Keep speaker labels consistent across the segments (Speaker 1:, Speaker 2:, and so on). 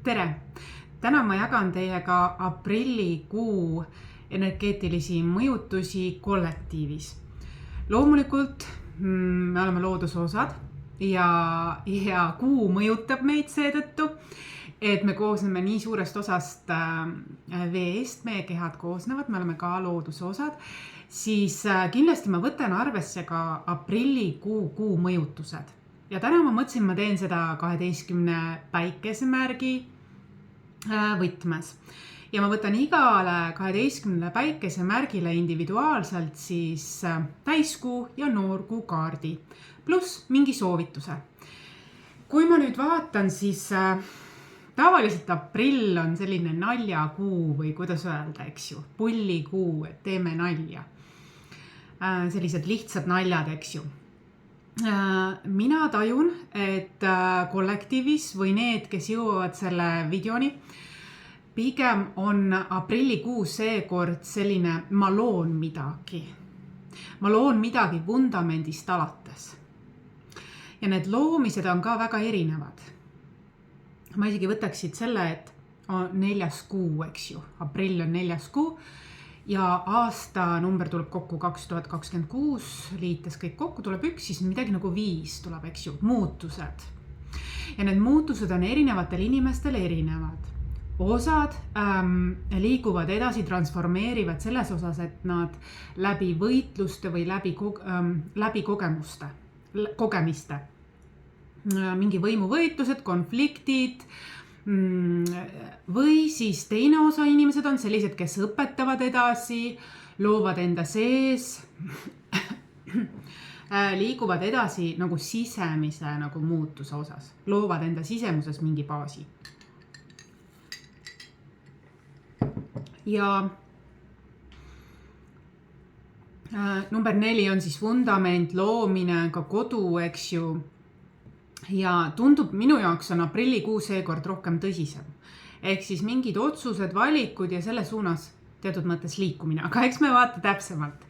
Speaker 1: Tere! Täna ma jagan teiega aprillikuu energeetilisi mõjutusi kollektiivis. Loomulikult me oleme looduse osad ja kuu mõjutab meid seetõttu, et me koosneme nii suurest osast veest, meie kehad koosnevad, me oleme ka looduse osad, siis kindlasti ma võtan arvesse ka aprillikuu mõjutused. Ja täna ma mõtlesin, ma teen seda 12 päikesemärgi võtmes. Ja ma võtan igale 12 päikesemärgile individuaalselt siis täiskuu ja noorkuu kaardi, pluss mingi soovituse. Kui ma nüüd vaatan, siis tavaliselt aprill on selline naljakuu või kuidas öelda, eks ju, pullikuu, et teeme nalja. Sellised lihtsad naljad, eks ju. Mina tajun, et kollektiivis või need, kes jõuavad selle videoni, pigem on aprillikuu seekord selline ma loon midagi. Ma loon midagi vundamendist alates. Ja need loomised on ka väga erinevad. Ma isegi võtaksid selle, et on 4. kuu, eks ju. Aprill on 4. kuu. Ja aasta number tuleb kokku 2026, liites kõik kokku tuleb 1, siis midagi nagu 5 tuleb, eks ju, muutused. Ja need muutused on erinevatel inimestel erinevad. Osad liiguvad edasi, transformeerivad selles osas, et nad läbi võitluste või läbi kogemiste. Mingi võimuvõitlused, konfliktid, või siis teine osa inimesed on sellised, kes õpetavad edasi, loovad enda sees, liiguvad edasi nagu sisemise nagu muutuse osas, loovad enda sisemuses mingi baasi. Ja number 4 on siis vundament, loomine, ka kodu, eks ju. Ja tundub, minu jaoks on aprillikuu seekord rohkem tõsisem. Ehk siis mingid otsused, valikud ja selle suunas teatud mõttes liikumine. Aga eks me vaata täpsemalt.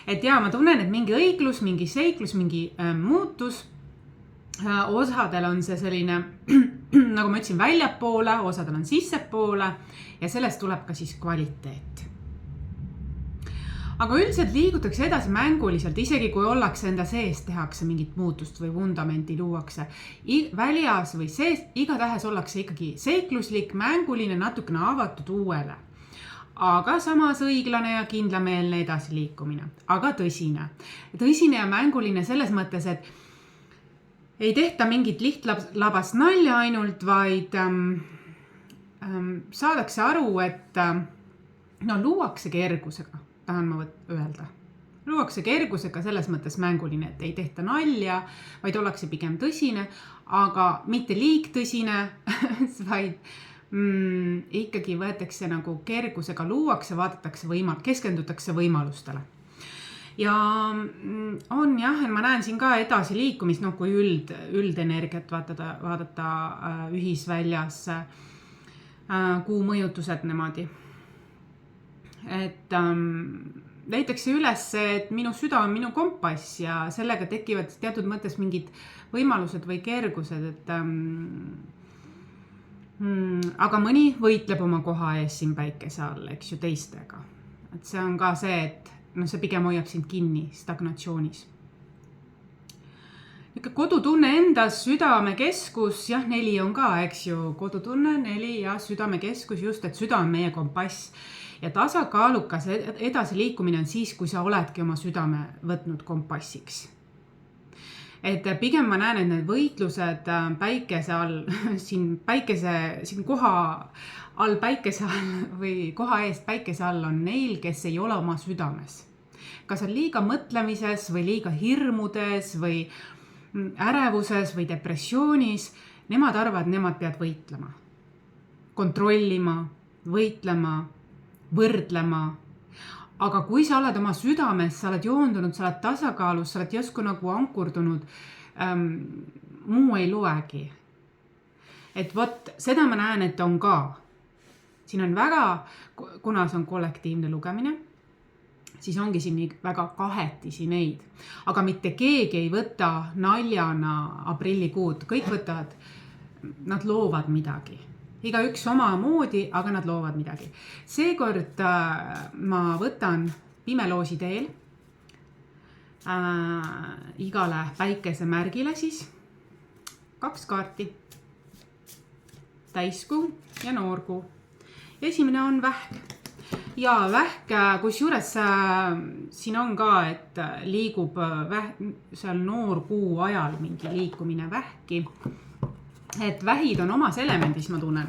Speaker 1: Et jaa, ma tunnen, et mingi õiglus, mingi seiklus, mingi muutus. Osadel on see selline, nagu ma ütlesin, väljapoole, osadel on sissepoole ja sellest tuleb ka siis kvaliteet. Aga üldiselt liigutakse edasi mänguliselt, isegi kui ollakse enda sees, tehakse mingit muutust või vundamenti luuakse. Väljas või sees, igatahes ollakse ikkagi seikluslik, mänguline, natukene avatud uuele. Aga samas õiglane ja kindlameelne edasi liikumine. Aga tõsine. Tõsine ja mänguline selles mõttes, et ei tehta mingit lihtlabast nalja ainult, vaid saadakse aru, et luuakse kergusega. Tahan ma öelda. Luuakse kergusega selles mõttes mänguline, et ei tehta nalja, vaid ollakse pigem tõsine, aga mitte liig tõsine, vaid ikkagi võetakse nagu kergusega luuakse, keskendutakse võimalustele. Ja on jah, ma näen siin ka edasi liikumist, kui üldenergiat vaadata ühisväljas, kuu mõjutused nemadi. Et leitakse üles, et minu süda on minu kompass ja sellega tekivad teatud mõttes mingid võimalused või kergused, et aga mõni võitleb oma koha ees siin päikese all, eks ju, teistega. Et see on ka see, et see pigem hoiab sind kinni stagnatsioonis. Kodutunne endas, südamekeskus, jah, 4 on ka, eks ju, kodutunne, 4 ja südamekeskus, just, et süda on meie kompass. Ja tasakaalukas edasi liikumine on siis, kui sa oledki oma südame võtnud kompassiks. Et pigem ma näen, et need võitlused päikese all, siin koha all päikese all või koha eest päikese all on neil, kes ei ole oma südames. Kas on liiga mõtlemises või liiga hirmudes või ärevuses või depressioonis, nemad arvavad, nemad peavad võitlema. Kontrollima, võitlema, võrdlema. Aga kui sa oled oma südames, sa oled joondunud, sa oled tasakaalus, sa oled järsku nagu ankurdunud, muu ei loegi. Et võt, seda ma näen, et on ka. Siin on väga, kuna see on kollektiivne lugemine, siis ongi siin väga kahetisi neid. Aga mitte keegi ei võta naljana aprillikuud, kõik võtavad, nad loovad midagi. igaüks omamoodi, aga nad loovad midagi. Seekord ma võtan pimeloosi teel igale päikesemärgile siis 2 kaarti, täiskuu ja noorkuu. Esimene on vähk. Ja vähk, kusjuures siin on ka, et liigub seal noorkuu ajal mingi liikumine vähki. Et vähid on omas elemendis, ma tunnen.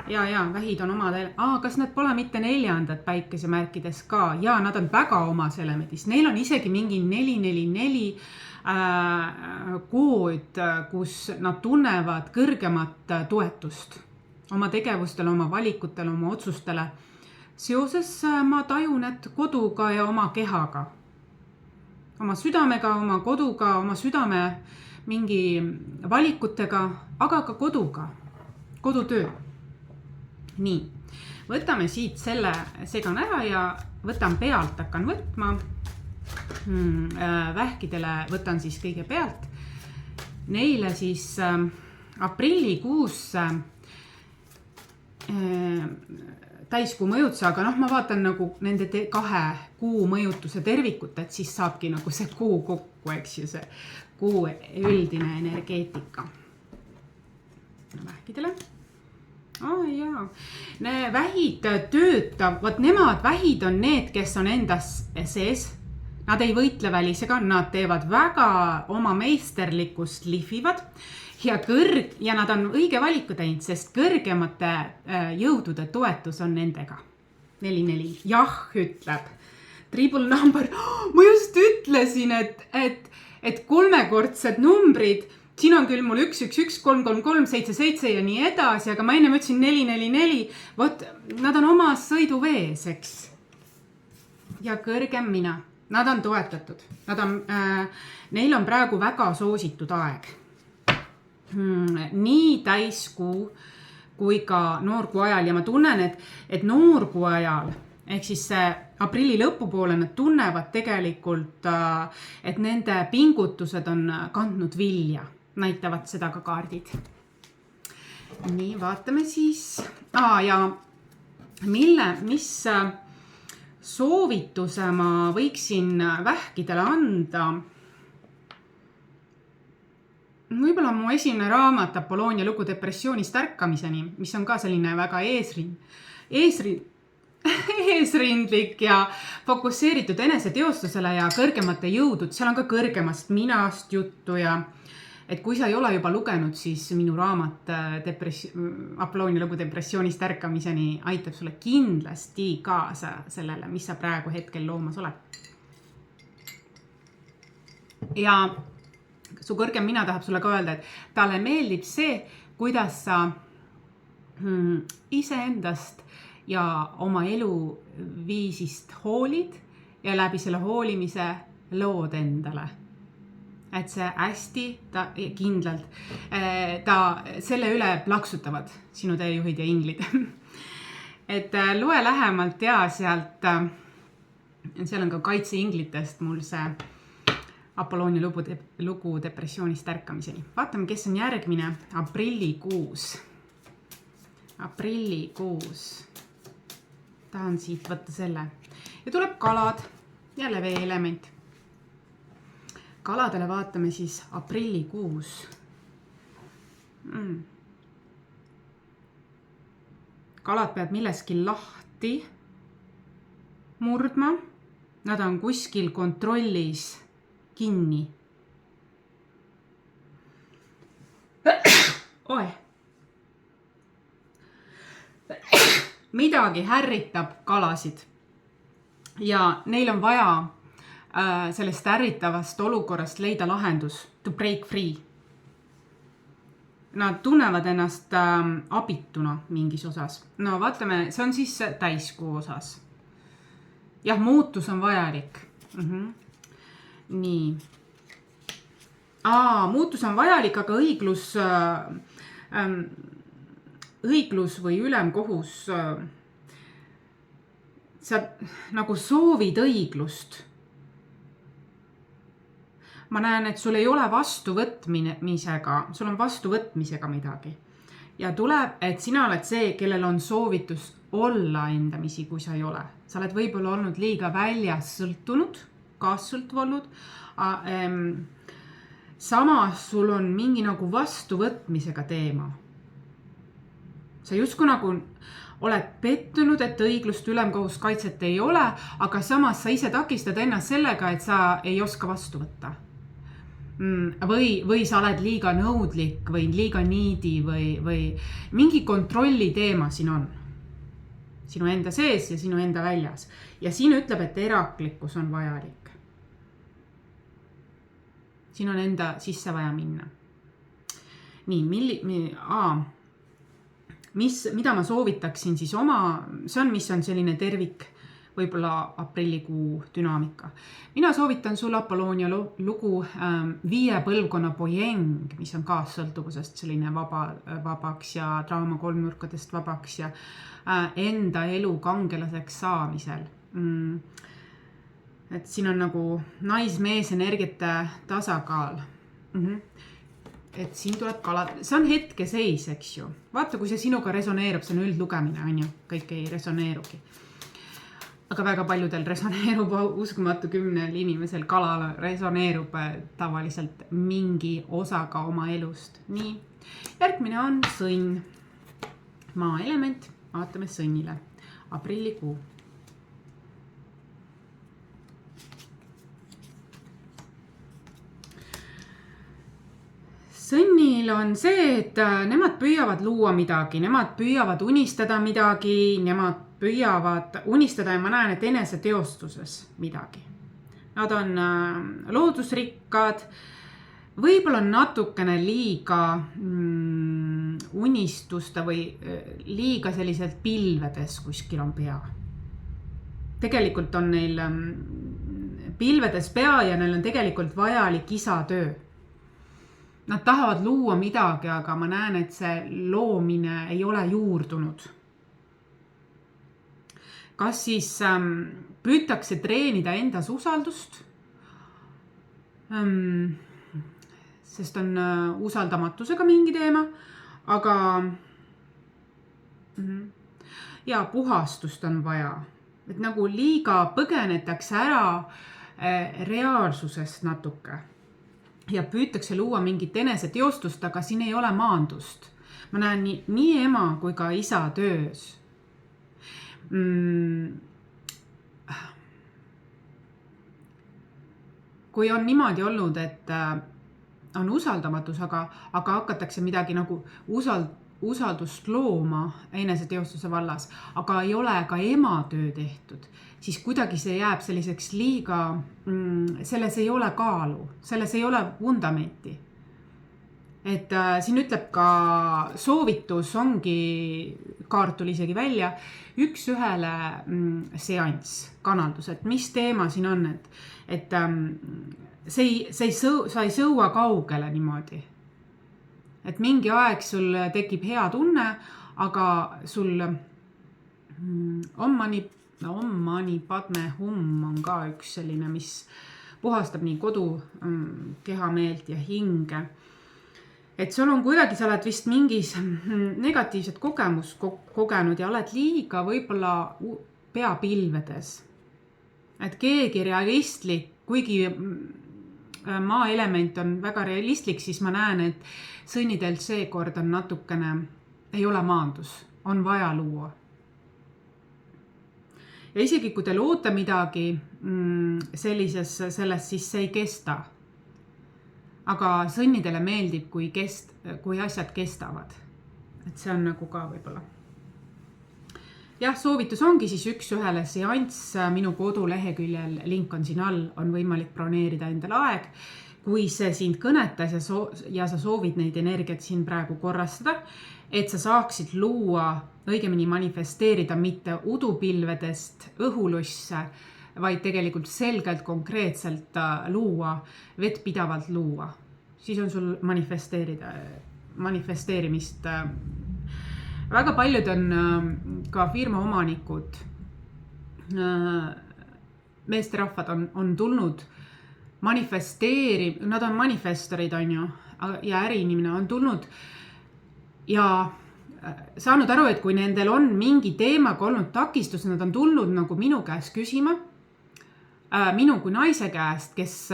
Speaker 1: Ja vähid on omad kas nad pole mitte 4. päikesemärkides ka? Ja nad on väga omas elemendis. Neil on isegi mingi 444 kood, kus nad tunnevad kõrgemat toetust oma tegevustele, oma valikutele, oma otsustele. Seoses ma tajun, et koduga ja oma kehaga. Oma südamega, oma koduga, oma südame mingi valikutega, aga ka koduga, kodutöö. Nii, võtame siit selle segan ära ja võtan pealt, hakkan võtma. Vähkidele võtan siis kõige pealt. Neile siis aprillikuusse täiskuu mõjutuse, aga ma vaatan nagu nende 2 kuu mõjutuse tervikut, et siis saabki nagu see kuu kokku, eks ju, see kuu üldine energeetika. Vähkidele. Jaa. Vähid töötavad, nemad vähid on need, kes on endas sees. Nad ei võitle välisega, nad teevad väga oma meisterlikkust lihvivad ja nad on õige valiku teinud, sest kõrgemate jõudude toetus on nendega. 4-4. Jah, ütleb. Triple number. Ma just ütlesin, et 3-kordsed numbrid, siin on küll mul 1, 1, 1, 3, 3, 3, 7, 7 ja nii edasi, aga ma enne ütlesin 4, 4, 4. Vot, nad on oma sõiduvees, eks. Ja kõrgem mina. Nad on toetatud. Neil on praegu väga soositud aeg. Nii täiskuu kui ka noorkuu ajal. Ja ma tunnen, et noorkuu ajal, ehk siis aprilli lõpupoole nad tunnevad tegelikult, et nende pingutused on kandnud vilja. Näitavad seda ka kaardid. Nii, vaatame siis. Ja mis soovituse ma võiksin vähkidele anda? Võib-olla mu esimene raamat Apolloonia lugu depressioonist ärkamiseni, mis on ka selline väga eesrindlik ja fokusseeritud eneseteostusele ja kõrgemate jõudud. Seal on ka kõrgemast minast juttu ja et kui sa ei ole juba lugenud, siis minu raamat Apolloonia lugu depressioonist ärkamiseni aitab sulle kindlasti kaasa sellele, mis sa praegu hetkel loomas oled. Ja su kõrgem mina tahab sulle ka öelda, et talle meeldib see, kuidas sa iseendast ja oma eluviisist hoolid ja läbi selle hoolimise lood endale. Et see hästi kindlalt, selle üle plaksutavad sinu teejuhid ja inglid. Et loe lähemalt ja sealt, seal on ka kaitseinglitest mul see Apolloonia lugu depressioonist ärkamiseni. Vaatame, kes on järgmine. Aprillikuus. Tahan siit võtta selle. Ja tuleb kalad. Jälle vee-element. Kaladele vaatame siis aprillikuus. Kalad peavad milleski lahti murdma. Nad on kuskil kontrollis kinni. Midagi härritab kalasid ja neil on vaja sellest ärritavast olukorrast leida lahendus, to break free. Nad tunnevad ennast abituna mingis osas. No vaatame, see on siis täiskuu osas. Jah, muutus on vajalik. Nii. Muutus on vajalik, aga õiglus või ülemkohus, sa nagu soovid õiglust. Ma näen, et sul ei ole vastuvõtmisega, sul on vastuvõtmisega midagi. ja tuleb, et sina oled see, kellel on soovitus olla endamisi, kui sa ei ole. Sa oled võib-olla olnud liiga väljas sõltunud, kaassõltuv olnud. Samas sul on mingi nagu vastuvõtmisega teema. Sa justkui nagu oled pettunud, et õiglust ülemkohus kaitset ei ole, aga samas sa ise takistad ennast sellega, et sa ei oska vastu võtta. Või sa oled liiga nõudlik või liiga niidi või mingi kontrolli teema siin on. Sinu enda sees ja sinu enda väljas. Ja siin ütleb, et eraklikkus on vajalik. Siin on enda sisse vaja minna. Nii, mida ma soovitaksin siis see on, mis on selline tervik, võib-olla aprillikuu dünaamika. Mina soovitan sul Apolloonia lugu 5 põlvkonna pojeng, mis on kaassõltuvusest selline vabaks ja draama kolmnurkadest vabaks ja enda elu kangelaseks saamisel. Et siin on nagu naismees energiate tasakaal. Et siin tuleb see on hetkeseis, eks ju. Vaata, kui see sinuga resoneerub, see on üldlugemine, on ju, kõik ei resoneerugi. Aga väga paljudel resoneerub uskumatu 10 inimesel kalal resoneerub tavaliselt mingi osaga oma elust. Nii, järgmine on sõnn. Maaelement, vaatame sõnnile. Aprillikuu. Sõnnil on see, et nemad püüavad luua midagi, nemad püüavad unistada midagi, nemad püüavad unistada ja ma näen, et eneseteostuses midagi. Nad on loodusrikkad, võib-olla natukene liiga unistusta või liiga selliselt pilvedes kuskil on pea. Tegelikult on neil pilvedes pea ja neil on tegelikult vajalik isatöö. Nad tahavad luua midagi, aga ma näen, et see loomine ei ole juurdunud. Kas siis püütakse treenida endas usaldust, sest on usaldamatusega mingi teema, aga ja puhastust on vaja. Et nagu liiga põgenetakse ära reaalsusest natuke ja püütakse luua mingit eneseteostust, aga siin ei ole maandust. Ma näen nii ema kui ka isa töös. Kui on niimoodi olnud, et on usaldamatus, aga hakatakse midagi nagu usaldust looma eneseteostuse vallas, aga ei ole ka ema töö tehtud, siis kuidagi see jääb selliseks liiga, selles ei ole kaalu, selles ei ole vundamenti. Et siin ütleb ka soovitus ongi, kaart tuli isegi välja, 1-1 seanss, kanaldus, et mis teema siin on, et sa ei sõua kaugele niimoodi. Et mingi aeg sul tekib hea tunne, aga sul Om Mani Padme Hum on ka üks selline, mis puhastab nii kodu, kehameelt ja hinge. Et sul on kuidagi, sa oled vist mingis negatiivset kogemust kogenud ja oled liiga võib-olla peapilvedes. Et keegi realistlik, kuigi maaelement on väga realistlik, siis ma näen, et sõnnidelt seekord on natukene, ei ole maandus, on vaja luua. Ja isegi kui te loote midagi sellest, siis see ei kesta. Aga sõnnidele meeldib, kui asjad kestavad. Et see on nagu ka võib-olla. Jah, soovitus ongi siis 1-1 seanss minu koduleheküljel, link on siin all, on võimalik broneerida endale aeg. Kui see sind kõnetas ja sa soovid neid energiat siin praegu korrastada, et sa saaksid luua, õigemini manifesteerida mitte udupilvedest õhulusse, vaid tegelikult selgelt konkreetselt luua, vettpidavalt luua. Siis on sul manifesteerimist. Väga paljud on ka firma omanikud, meesterahvad on tulnud nad on manifestorid, on ju, ja äriinimene on tulnud ja saanud aru, et kui nendel on mingi teemaga olnud takistus, nad on tulnud nagu minu käest küsima, minu kui naise käest, kes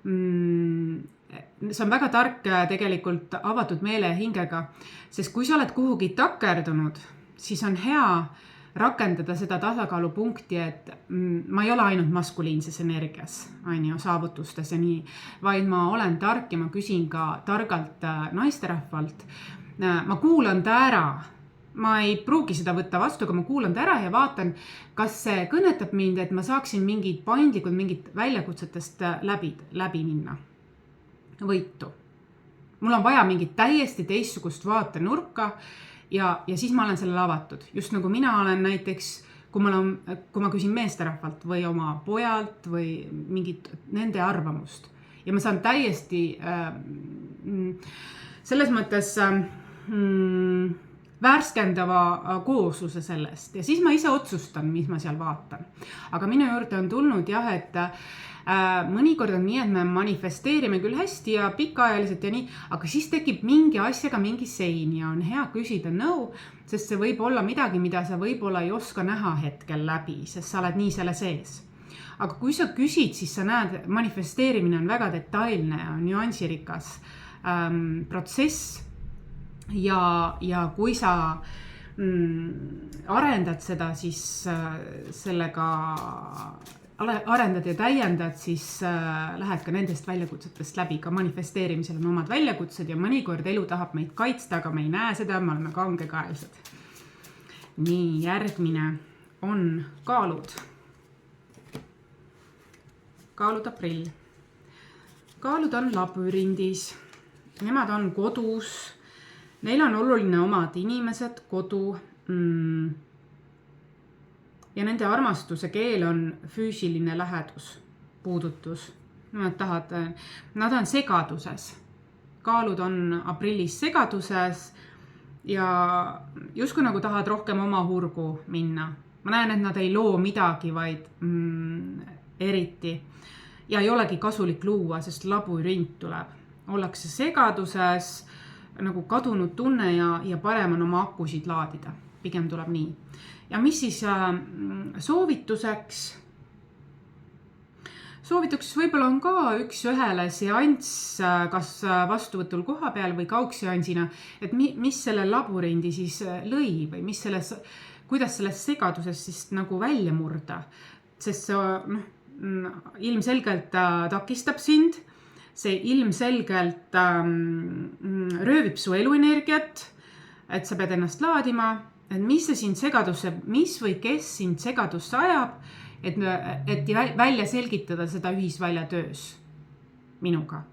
Speaker 1: see on väga tark tegelikult avatud meele ja hingega, sest kui sa oled kuhugi takerdunud, siis on hea rakendada seda tasakaalupunkti, et ma ei ole ainult maskuliinses energias, saavutustes ja nii, vaid ma olen tark ja ma küsin ka targalt naisterahvalt. Ma kuulan ta ära. Ma ei pruugi seda võtta vastu, aga ma kuulan ta ära ja vaatan, kas see kõnetab mind, et ma saaksin mingid väljakutsetest läbi minna. Võitu. Mul on vaja mingit täiesti teistsugust vaatenurka ja siis ma olen sellele avatud. Just nagu mina olen näiteks, kui ma küsin meesterahvalt või oma pojalt või mingit nende arvamust. Ja ma saan täiesti selles mõttes värskendava koosluse sellest ja siis ma ise otsustan, mis ma seal vaatan. Aga minu juurde on tulnud et mõnikord on nii, et me manifesteerime küll hästi ja pikaajaliselt ja nii, aga siis tekib mingi asjaga mingi sein ja on hea küsida nõu, sest see võib olla midagi, mida sa võib-olla ei oska näha hetkel läbi, sest sa oled nii selle sees. Aga kui sa küsid, siis sa näed, manifesteerimine on väga detailne ja nüansirikas protsess ja kui sa arendad seda, siis sellega arendad ja täiendad, siis lähed ka nendest väljakutsetest läbi. Ka manifesteerimisel on omad väljakutsed ja mõnikord elu tahab meid kaitsta, aga me ei näe seda, me oleme kangekaelsed. Nii, järgmine on kaalud. Kaalud aprill. Kaalud on labürindis. Nemad on kodus. Neil on oluline omad inimesed, kodu. Ja nende armastuse keel on füüsiline lähedus, puudutus. Nad on segaduses. Kaalud on aprillis segaduses ja justkui nagu tahad rohkem oma hurgu minna. Ma näen, et nad ei loo midagi, vaid eriti. Ja ei olegi kasulik luua, sest labürint tuleb. Ollakse segaduses, nagu kadunud tunne ja parem on oma akusid laadida. Pigem tuleb nii. Ja mis siis soovituseks? Soovituseks võib-olla on ka üks ühele seanss, kas vastuvõtul koha peal või kaugseansina, et mis selle labürindi siis lõi või kuidas selles segaduses siis nagu välja murda. Sest see ilmselgelt takistab sind, see ilmselgelt röövib su eluenergiat, et sa pead ennast laadima, et mis see sind segadusse, mis või kes sind segadusse ajab, et välja selgitada seda ühisvälja töös minuga.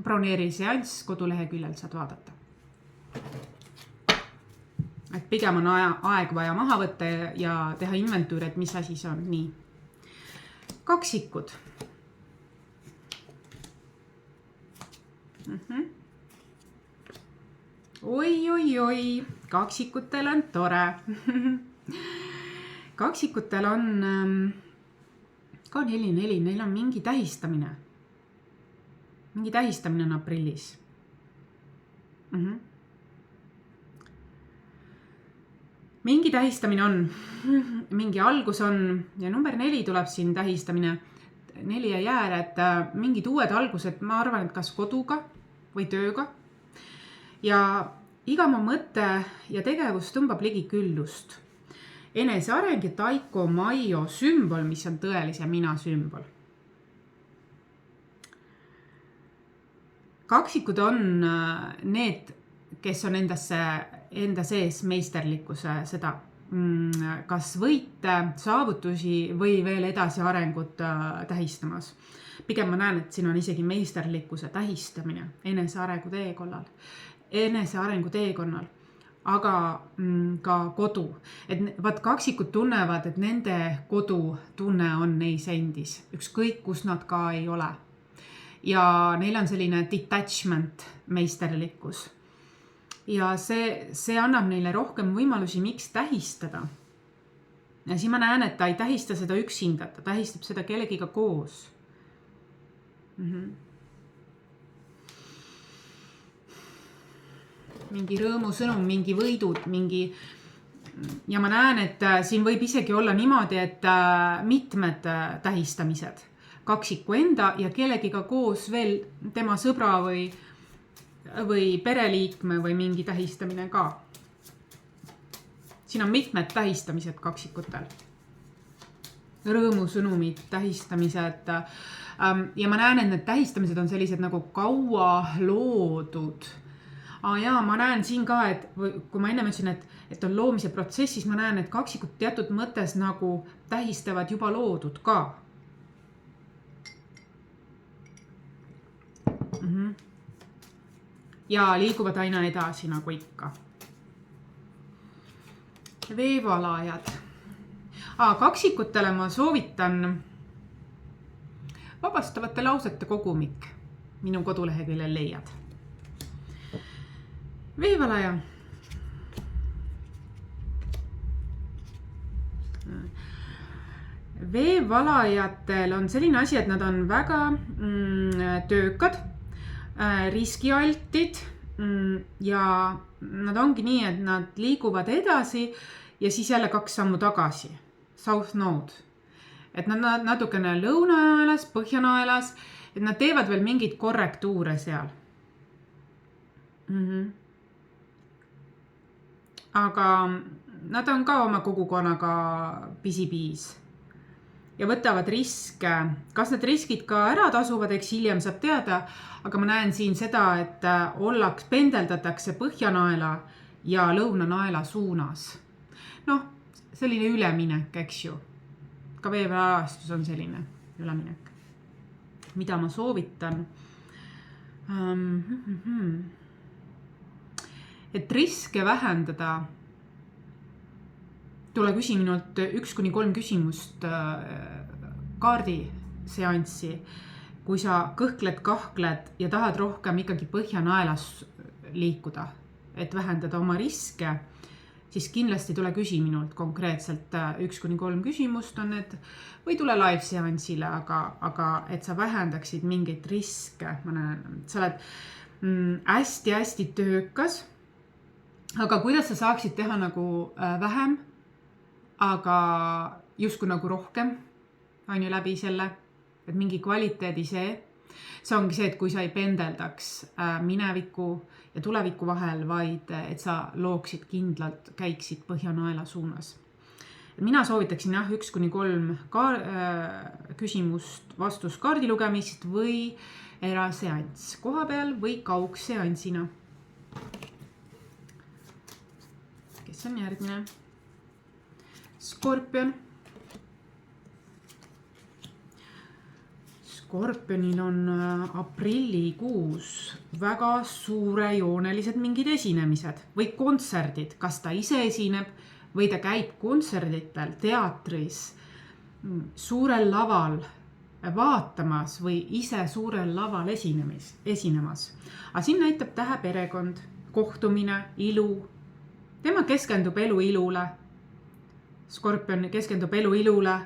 Speaker 1: Broneeri seanss koduleheküljel saad vaadata. Et pigem on aeg vaja maha võtta ja teha inventuur, et mis asi see on. Nii. Kaksikud. Oi, kaksikutel on tore. Kaksikutel on ka 4-4, neil on mingi tähistamine. Mingi tähistamine on aprillis. Mingi tähistamine on, mingi algus on ja number 4 tuleb siin tähistamine. 4 ja jäär, et mingid uued algused, ma arvan, et kas koduga või tööga. Ja iga mu mõte ja tegevus tõmbab ligi küllust. Eneseareng ja Taiko Maio sümbol, mis on tõelise mina sümbol. Kaksikud on need, kes on enda sees meisterlikkuse seda, kas võite, saavutusi või veel edasi arengut tähistamas. Pigem ma näen, et siin on isegi meisterlikkuse tähistamine enesearengu teekonnal, aga ka kodu. Et kaksikud tunnevad, et nende kodutunne on neis endis, ükskõik kus nad ka ei ole. Ja neil on selline detachment, meisterlikkus. Ja see annab neile rohkem võimalusi, miks tähistada. Ja siis ma näen, et ta ei tähista seda üksinda, ta tähistab seda kellegiga koos. mingi rõõmusõnum, mingi võidud, ja ma näen, et siin võib isegi olla niimoodi, et mitmed tähistamised, kaksiku enda ja kellegiga koos veel tema sõbra või pereliikme või mingi tähistamine ka. Siin on mitmed tähistamised kaksikutel. Rõõmusõnumid, tähistamised. Ja ma näen, et need tähistamised on sellised nagu kaua loodud. Ja ma näen siin ka, et kui ma enne mõtlesin, et on loomise protsessis, ma näen, et kaksikud teatud mõttes nagu tähistavad juba loodud ka. Ja liiguvad aina edasi nagu ikka. Veevalajad. Kaksikutele ma soovitan vabastavate lausete kogumik. Minu koduleheküljel leiad. Veevalaja. Veevalajatel on selline asi, et nad on väga töökad, riskialtid ja nad ongi nii, et nad liiguvad edasi ja siis jälle 2 sammu tagasi. South Node. Et nad natukene lõunanaelas, põhjanaelas, et nad teevad veel mingid korrektuure seal. Aga nad on ka oma kogukonnaga pisipiis ja võtavad riske. Kas need riskid ka ära tasuvad, eks hiljem saab teada, aga ma näen siin seda, et pendeldatakse põhjanaela ja lõunanaela suunas. Selline üleminek, eks ju. Ka veevalajastus on selline üleminek. Mida ma soovitan? Et riske vähendada, tule küsi minult 1-3 küsimust kaardiseanssi, kui sa kõhkled, kahkled ja tahad rohkem ikkagi põhjanaelas liikuda, et vähendada oma riske, siis kindlasti tule küsi minult konkreetselt 1-3 küsimust on need, või tule live-seansile, aga et sa vähendaksid mingeid riske. Ma näen, sa oled hästi töökas, aga kuidas sa saaksid teha nagu vähem, aga justkui nagu rohkem, on ju läbi selle, et mingi kvaliteedi see ongi see, et kui sa ei pendeldaks mineviku ja tuleviku vahel, vaid et sa looksid kindlalt, käiksid põhjanaela suunas. Mina soovitaksin 1-3 küsimust vastus kaardilugemist või eraseanss koha peal või kaugseansina. Kes on järgmine? Skorpion. Skorpionil on aprillikuus väga suurejoonelised mingid esinemised või kontserdid. Kas ta ise esineb või ta käib kontserditel, teatris, suurel laval vaatamas või ise suurel laval esinemas. Aga siin näitab tähe perekond, kohtumine, ilu. Tema keskendub elu ilule. Skorpion keskendub elu ilule,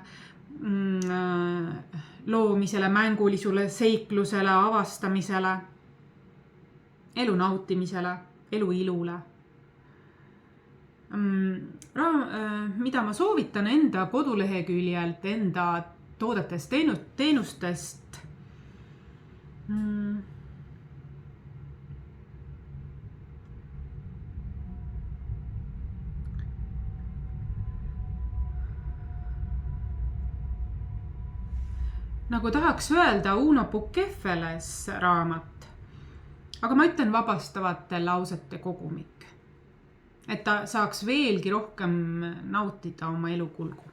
Speaker 1: loomisele, mängulisule, seiklusele, avastamisele, elu nautimisele, elu ilule. Mida ma soovitan enda koduleheküljelt, enda toodetest, teenustest? Nagu tahaks öelda Uno Pukkefeles raamat, aga ma ütlen vabastavate lausete kogumik, et ta saaks veelgi rohkem nautida oma elukulgu.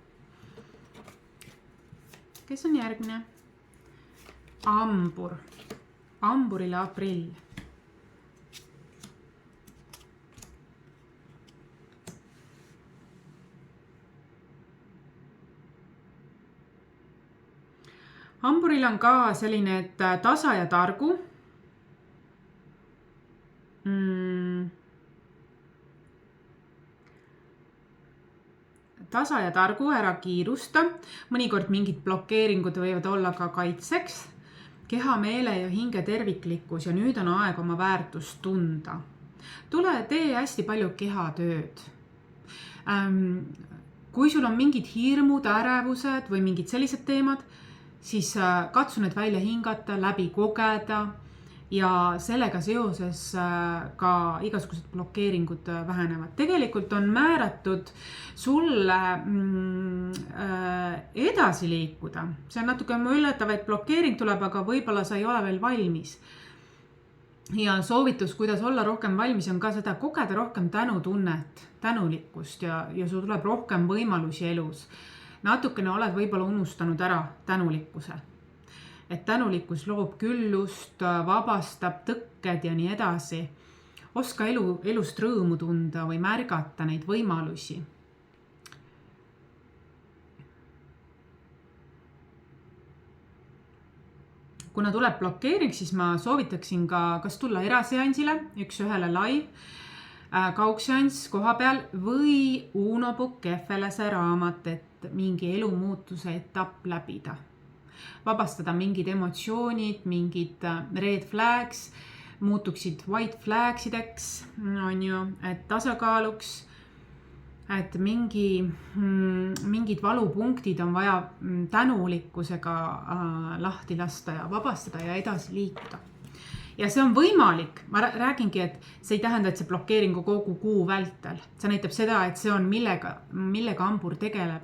Speaker 1: Kes on järgmine? Ambur. Amburile aprill. Amburil on ka selline, et tasa ja targu. Tasa ja targu, ära kiirusta. Mõnikord mingid blokeeringud võivad olla ka kaitseks. Keha, meele ja hinge terviklikkus ja nüüd on aeg oma väärtust tunda. tee hästi palju kehatööd. Kui sul on mingid hirmud, ärevused või mingid sellised teemad, siis katsu need välja hingata, läbi kogeda ja sellega seoses ka igasugused blokeeringud vähenevad. Tegelikult on määratud sulle edasi liikuda. See on natuke üllatav, et blokeering tuleb, aga võib-olla sa ei ole veel valmis. Ja soovitus, kuidas olla rohkem valmis, on ka seda kogeda rohkem tänutunnet, tänulikkust ja sul tuleb rohkem võimalusi elus. Natukene oled võib-olla unustanud ära tänulikkuse. Et tänulikkus loob küllust, vabastab tõkked ja nii edasi. Oska elust rõõmu tunda või märgata neid võimalusi. Kuna tuleb blokeering, siis ma soovitaksin ka kas tulla eraseansile, 1-1 live, kaugseanss koha peal või Uno Pukkefelese raamat, et mingi elumuutuse etapp läbida. Vabastada mingid emotsioonid, mingid red flags, muutuksid white flagsideks, et tasakaaluks, et mingid valupunktid on vaja tänulikkusega lahti lasta ja vabastada ja edasi liikuda. Ja see on võimalik. Ma räägingi, et see ei tähenda, et see blokeeringu kogu kuu vältel. See näitab seda, et see on millega hambur tegeleb.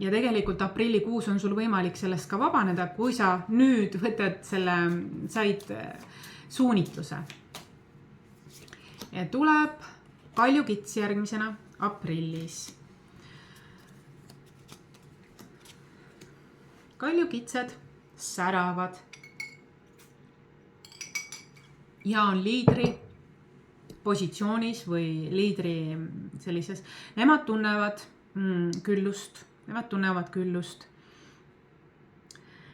Speaker 1: Ja tegelikult aprillikuus on sul võimalik sellest ka vabaneda, kui sa nüüd said suunitluse. Ja tuleb kaljukits järgmisena aprillis. Kaljukitsed säravad ja on liidri positsioonis või liidri sellises. Nemad tunnevad küllust.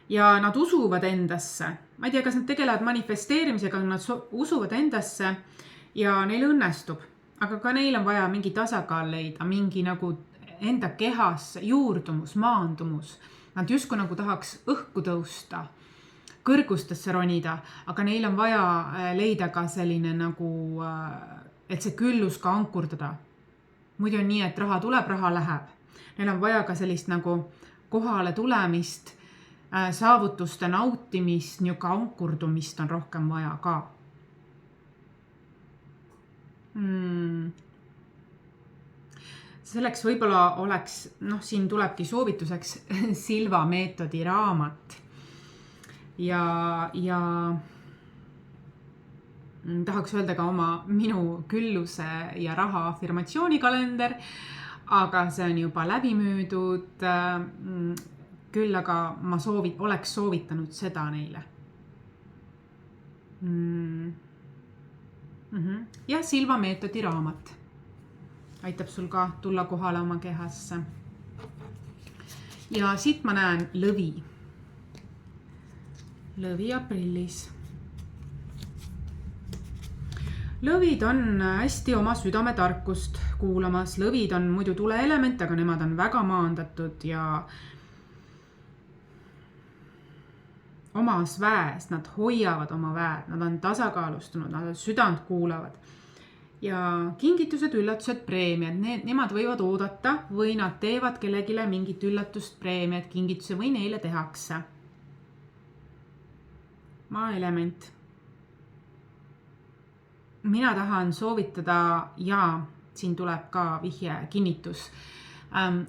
Speaker 1: Ja nad usuvad endasse. Ma ei tea, kas nad tegelevad manifesteerimisega, nad usuvad endasse ja neil õnnestub. Aga ka neil on vaja mingi tasakaal leida, mingi nagu enda kehas juurdumus, maandumus. Nad justkui nagu tahaks õhku tõusta, kõrgustesse ronida, aga neil on vaja leida ka selline nagu, et see küllus ka ankurdada. Muidu on nii, et raha tuleb, raha läheb. Neil on vaja ka sellist nagu kohale tulemist, saavutuste nautimist, niuka ankurdumist on rohkem vaja ka. Selleks võib-olla oleks, siin tulebki soovituseks Silva meetodi raamat ja tahaks öelda ka minu külluse ja raha afirmatsioonikalender, aga see on juba läbi müüdud, küll aga ma oleks soovitanud seda neile. Ja Silva meetodi raamat aitab sul ka tulla kohale oma kehasse. Ja siit ma näen lõvi. Lõvi aprillis. Lõvid on hästi oma südametarkust kuulamas. Lõvid on muidu tuleelement, aga nemad on väga maandatud ja omas väes, nad hoiavad oma väed, nad on tasakaalustunud, nad südant kuulavad. Ja kingitused, üllatused, preemiad, nemad võivad oodata või nad teevad kellegile mingit üllatust, preemiat, kingituse või neile tehakse. Maaelement. Mina tahan soovitada ja siin tuleb ka vihje kinnitus.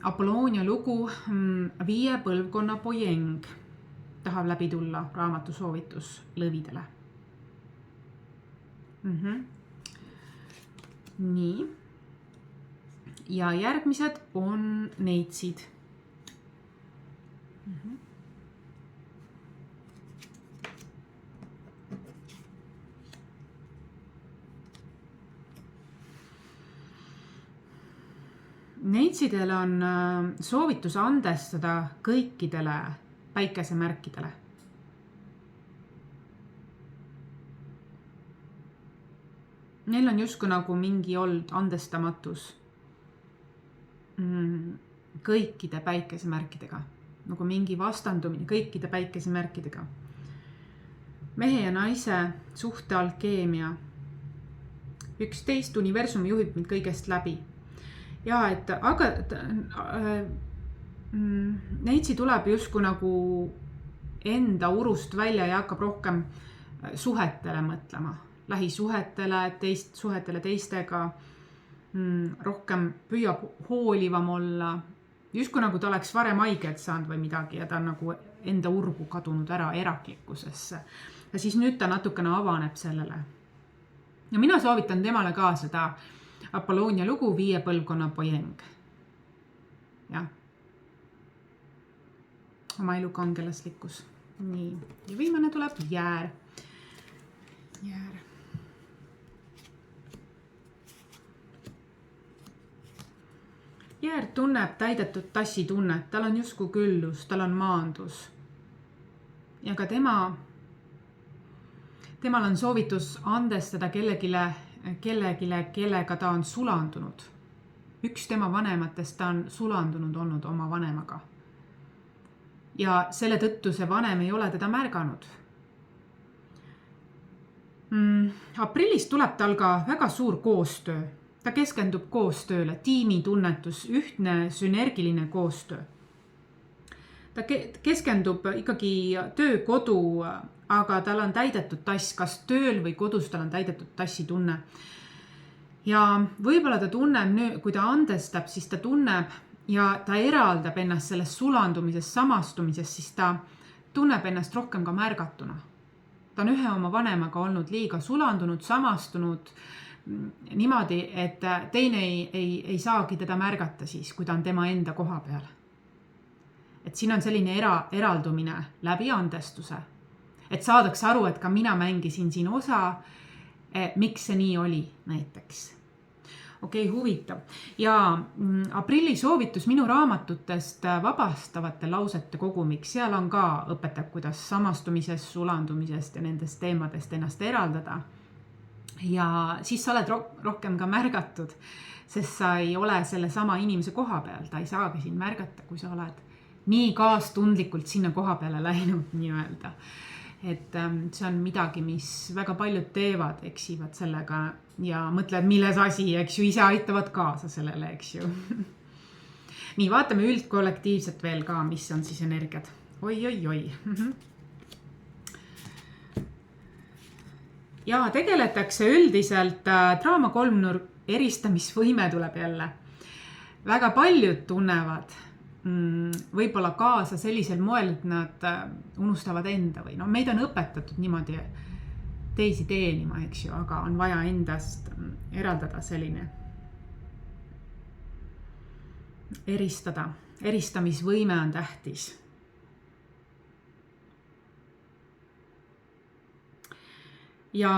Speaker 1: Apolloonia lugu 5 põlvkonna pojeng tahab läbi tulla raamatu soovitus lõvidele. Nii. Ja järgmised on neitsid. Neitsidel on soovitus andestada kõikidele päikesemärkidele. Neil on justkui nagu mingi olnud andestamatus kõikide päikesemärkidega. Nagu mingi vastandumine kõikide päikesemärkidega. Mehe ja naise suhte alkeemia. 11, universum juhib mind kõigest läbi. Ja et aga neitsi tuleb justkui nagu enda urust välja ja hakkab rohkem suhetele mõtlema. Lähisuhetele, suhetele teistega, rohkem püüab hoolivam olla. Justkui nagu ta oleks varem haiget saanud või midagi ja ta on nagu enda urgu kadunud ära eraklikkusesse. Ja siis nüüd ta natukene avaneb sellele. Ja mina soovitan temale ka seda Apollonia lugu 5 põlvkonna pojeng. Ja. Oma elu kangelaslikkus. Nii. Ja viimane tuleb jäär. Jäär. Jäär tunneb täidetud tassi tunnet, tal on justkui küllus, tal on maandus. Ja ka temal on soovitus andestada kellegile, kellega ta on sulandunud. Üks tema vanematest ta on sulandunud olnud oma vanemaga. Ja selle tõttu see vanem ei ole teda märganud. Aprillis tuleb tal ka väga suur koostöö. Ta keskendub koostööle, tiimitunnetus, ühtne sünergiline koostöö. Ta keskendub ikkagi töö, kodu, aga tal on täidetud tass, kas tööl või kodus tal on täidetud tassi tunne. Ja võib-olla ta tunneb, kui ta andestab, siis ta tunneb ja ta eraldab ennast sellest sulandumisest, samastumisest, siis ta tunneb ennast rohkem ka märgatuna. Ta on ühe oma vanemaga olnud liiga sulandunud, samastunud niimoodi, et teine ei saagi teda märgata siis, kui ta on tema enda koha peal. Et siin on selline eraldumine läbi andestuse. Et saadaks aru, et ka mina mängisin siin osa, miks see nii oli näiteks. Okei, huvitav. Ja aprilli soovitus minu raamatutest vabastavate lausete kogumiks. Seal on ka õpetab, kuidas samastumisest, sulandumisest ja nendest teemadest ennast eraldada. Ja siis sa oled rohkem ka märgatud, sest sa ei ole selle sama inimese koha peal. Ta ei saagi sind märgata, kui sa oled nii kaastundlikult sinna koha peale läinud nii-öelda. Et see on midagi, mis väga paljud teevad, eksivad sellega ja mõtlevad, milles asi, eks ju, ise aitavad kaasa sellele, eks ju. Nii, vaatame üldkollektiivset veel ka, mis on siis energiat. Oi. Ja tegeletakse üldiselt draama kolmnurk eristamisvõime tuleb jälle. Väga paljud tunnevad võib-olla kaasa sellisel moel, et nad unustavad enda või meid on õpetatud niimoodi teisi teenima, eks ju, aga on vaja endast eraldada selline eristamisvõime on tähtis. Ja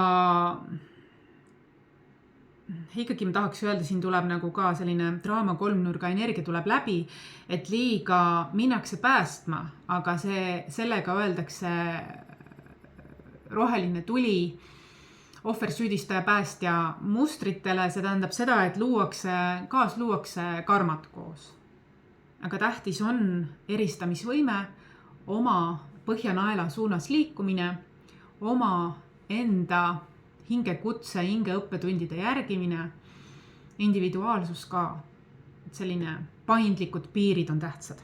Speaker 1: ikkagi ma tahaks öelda, siin tuleb nagu ka selline draama kolmnurga energia tuleb läbi, et liiga minnakse päästma, aga sellega öeldakse roheline tuli ohver, süüdistaja, päästja mustritele. See tähendab seda, et luuakse karmat koos. Aga tähtis on eristamisvõime, oma põhjanaela suunas liikumine, oma enda hingekutse, hingeõppetundide järgimine, individuaalsus ka. Selline paindlikud piirid on tähtsad.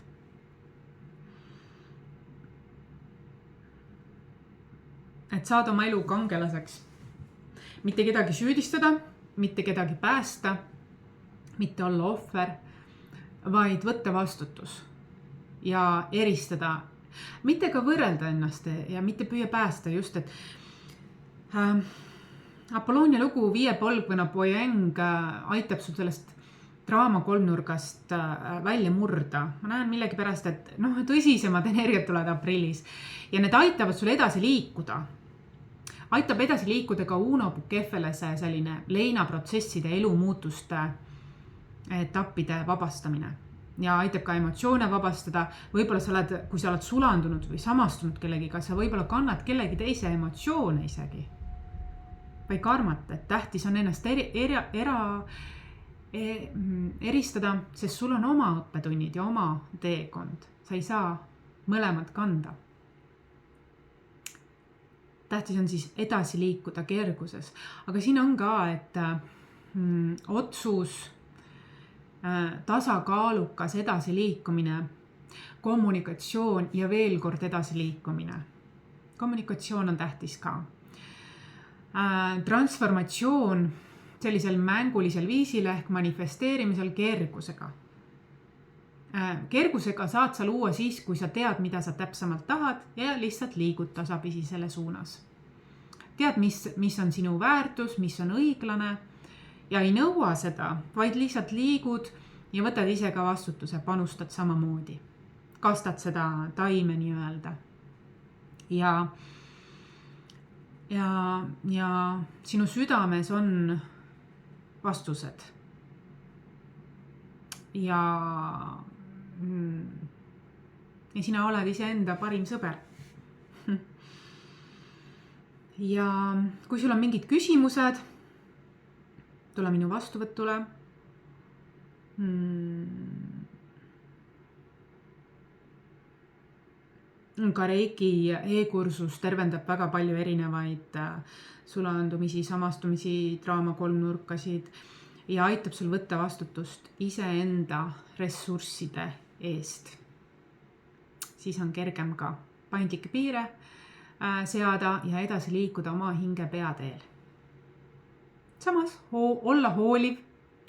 Speaker 1: Et saada oma elu kangelaseks. Mitte kedagi süüdistada, mitte kedagi päästa, mitte olla ohver, vaid võtta vastutus ja eristada. Mitte ka võrrelda ennast ja mitte püüa päästa just, et Apollonia lugu 5 põlvkonna pojeng aitab sul sellest draama kolmnurgast välja murda. Ma näen millegi pärast, et tõsisemad energiat tulevad aprillis ja need aitavad sul edasi liikuda. Aitab edasi liikuda ka Uno Bukefelese selline leinaprotsesside elumuutuste etappide vabastamine ja aitab ka emotsioone vabastada. Võib-olla kui sa oled sulandunud või samastunud kellegiga, sa võib-olla kannad kellegi teise emotsioone isegi. Või karmat, et tähtis on ennast eristada, sest sul on oma õppetunnid ja oma teekond. Sa ei saa mõlemad kanda. tähtis on siis edasi liikuda kerguses. Aga siin on ka, et otsus, tasakaalukas edasi liikumine, kommunikatsioon ja veel kord edasi liikumine. Kommunikatsioon on tähtis ka. Transformatsioon sellisel mängulisel viisil ehk manifesteerimisel kergusega. Kergusega saad sa luua siis, kui sa tead, mida sa täpsemalt tahad ja lihtsalt liigud tasapisi selle suunas. Tead, mis on sinu väärtus, mis on õiglane ja ei nõua seda, vaid lihtsalt liigud ja võtad ise ka vastutuse, panustad samamoodi. Kastad seda taime nii-öelda. Ja sinu südames on vastused. Ja sina oled iseenda parim sõber. Ja kui sul on mingid küsimused, tule minu vastuvõtule. Ka Reiki e-kursus tervendab väga palju erinevaid sulandumisi, samastumisi, draama kolmnurkasid ja aitab sul võtta vastutust iseenda ressursside eest. Siis on kergem ka paindlikke piire seada ja edasi liikuda oma hinge peateel. Samas olla hooliv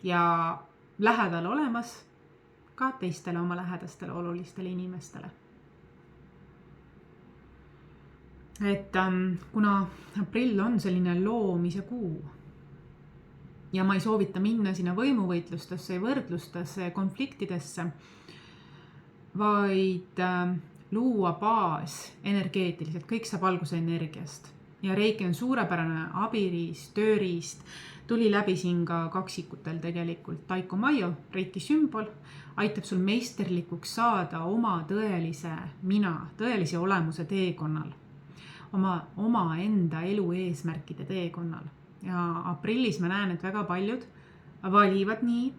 Speaker 1: ja lähedal olemas ka teistele oma lähedastele olulistele inimestele. Et kuna aprill on selline loomise kuu ja ma ei soovita minna sinna võimuvõitlustesse ja võrdlustesse ja konfliktidesse, vaid luua baas energeetiliselt, kõik saab alguse energiast. Ja Reiki on suurepärane abiriist, tööriist, tuli läbi siin ka kaksikutel tegelikult. Taiko Maio, Reiki sümbol, aitab sul meisterlikuks saada oma tõelise mina, tõelise olemuse teekonnal, oma enda elu eesmärkide teekonnal. Ja aprillis ma näen, et väga paljud valivad nii,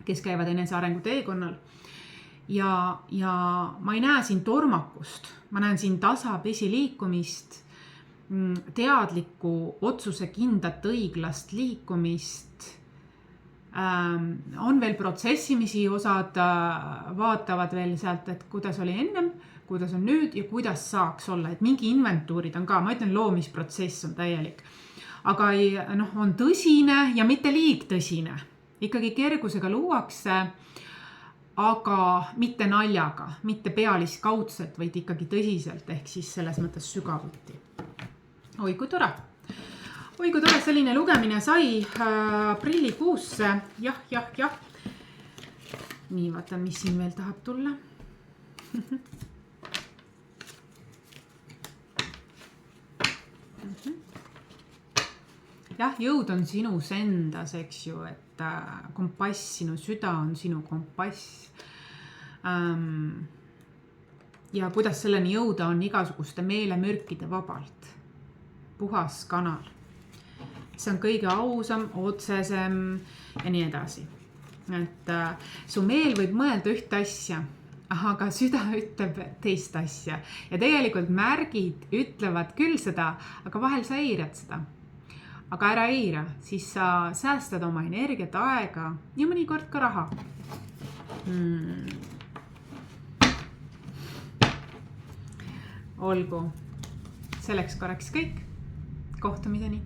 Speaker 1: kes käivad enesearengu teekonnal. Ja ma ei näe siin tormakust, ma näen siin tasapisi liikumist, teadlikku otsuse kindat õiglast liikumist. On veel protsessimisi, osad vaatavad veel sealt, et kuidas oli ennem, kuidas on nüüd ja kuidas saaks olla. Et mingi inventuurid on ka, ma ütlen, loomisprotsess on täielik. Aga on tõsine ja mitte liig tõsine. Ikkagi kergusega luuakse, aga mitte naljaga, mitte pealiskaudselt, vaid ikkagi tõsiselt, ehk siis selles mõttes sügavuti. Oi, kui tore. Oi, kui tore selline lugemine sai aprillikuusse. Jah. Nii, vaatan, mis siin veel tahab tulla. Jah, jõud on sinus endas, eks ju, et kompass, sinu süda on sinu kompass. Ja kuidas selleni jõuda on igasuguste meelemürkide vabalt. Puhas kanal. See on kõige ausam, otsesem ja nii edasi. Et su meel võib mõelda ühte asja, aga süda ütleb teist asja. Ja tegelikult märgid ütlevad küll seda, aga vahel sa eirad seda. Aga ära eira, siis sa säästad oma energiat, aega ja mõnikord ka raha. Olgu, selleks korraks kõik. Kohtumiseni.